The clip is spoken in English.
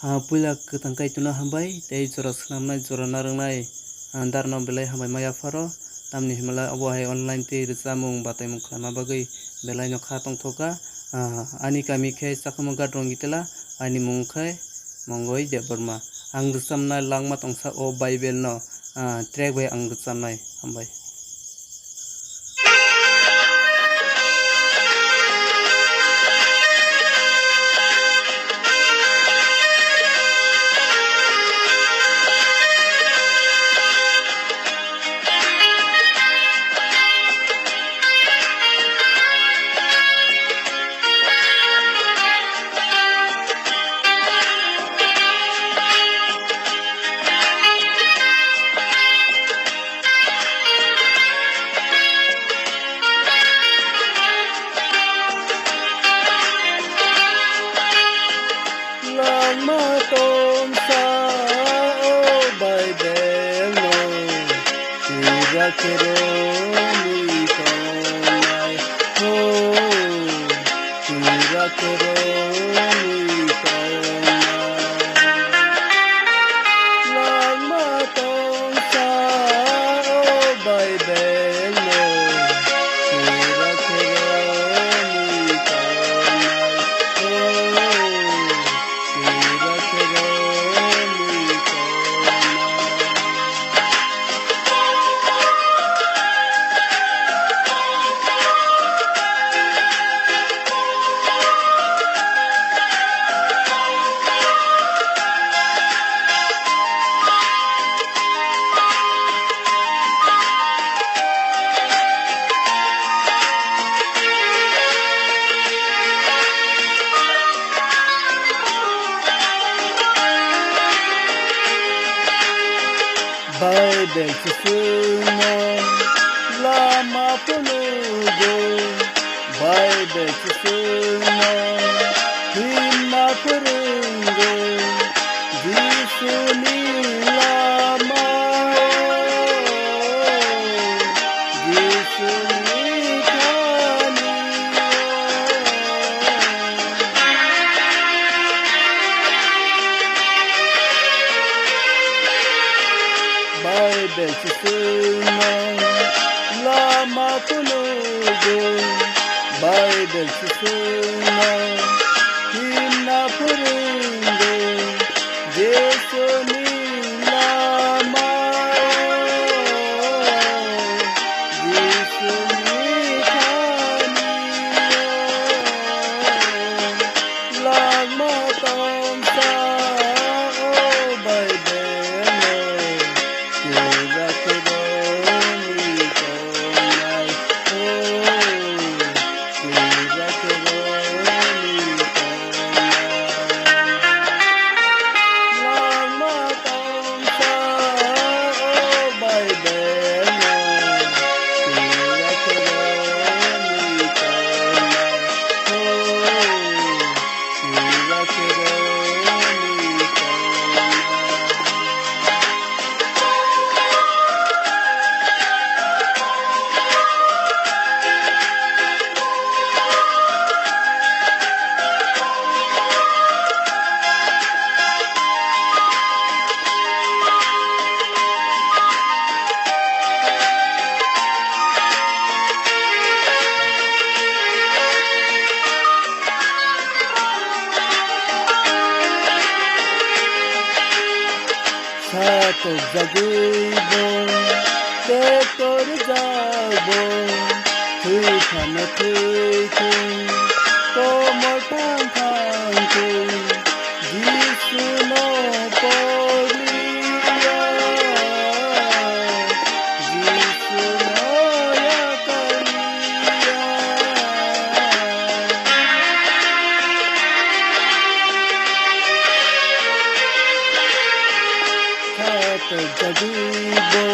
puila ketangkai tuna hambai tei jora swnamnai jora narangnai darno belai hambai maya pharo tamni himala abo hai online tei rwchamung bataimung khlaima bagui belai no kha tongthoka ani kami khai chakhamung gadrong gitela ani mung khai mongoi deborma ang rwchamnai langma tongsa o bible no track bai ang rwchamnai hambai. Bible susuno lama penugo Bible susuno himna perunggo Jisuni lama Jisuni kani Bible susuno lama penugo Bible susuno himna perunggo Jesuni lama Jesuni kani lama tongsa Satok jagibo, tekor jabo, thukhan thukun, tomor thangthangkun, Jisuno poliya, Jisuno yakaliya. Satok jagibo